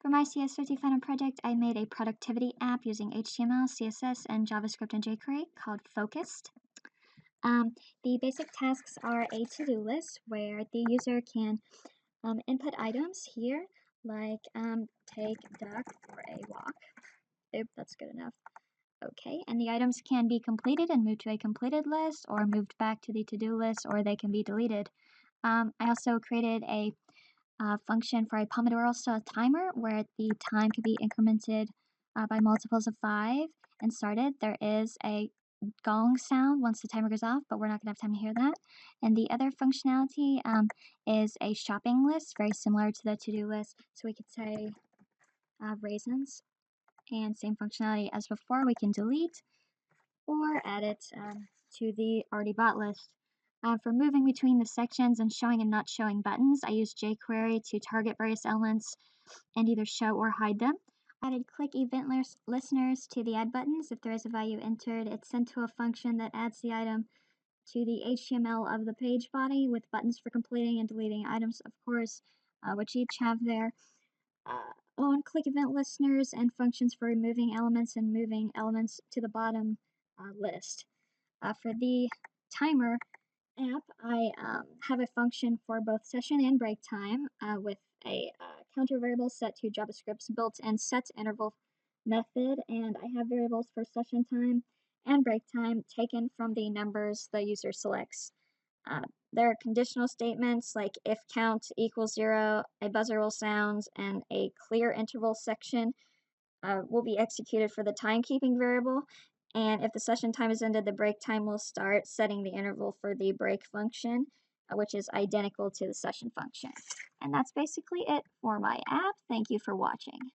For my CS50 Final Project, I made a productivity app using HTML, CSS, and JavaScript and jQuery called Focust. The basic tasks are a to-do list where the user can input items here, like take duck for a walk. Oop, that's good enough. Okay, and the items can be completed and moved to a completed list, or moved back to the to-do list, or they can be deleted. I also created a function for a Pomodoro-style timer where the time can be incremented by multiples of 5 and started. There is a gong sound once the timer goes off, but we're not going to have time to hear that. And the other functionality is a shopping list, very similar to the to-do list. So we could say raisins, and same functionality as before. We can delete or add it to the already bought list. For moving between the sections and showing and not showing buttons, I use jQuery to target various elements and either show or hide them. I added click event listeners to the add buttons. If there is a value entered, it's sent to a function that adds the item to the HTML of the page body with buttons for completing and deleting items, of course, which each have their own click event listeners and functions for removing elements and moving elements to the bottom list. For the timer app, I have a function for both session and break time with a counter variable set to JavaScript's built-in set interval method, and I have variables for session time and break time taken from the numbers the user selects. There are conditional statements like if count equals 0, a buzzer will sound, and a clear interval section will be executed for the timekeeping variable. And if the session time is ended, the break time will start, setting the interval for the break function, which is identical to the session function. And that's basically it for my app. Thank you for watching.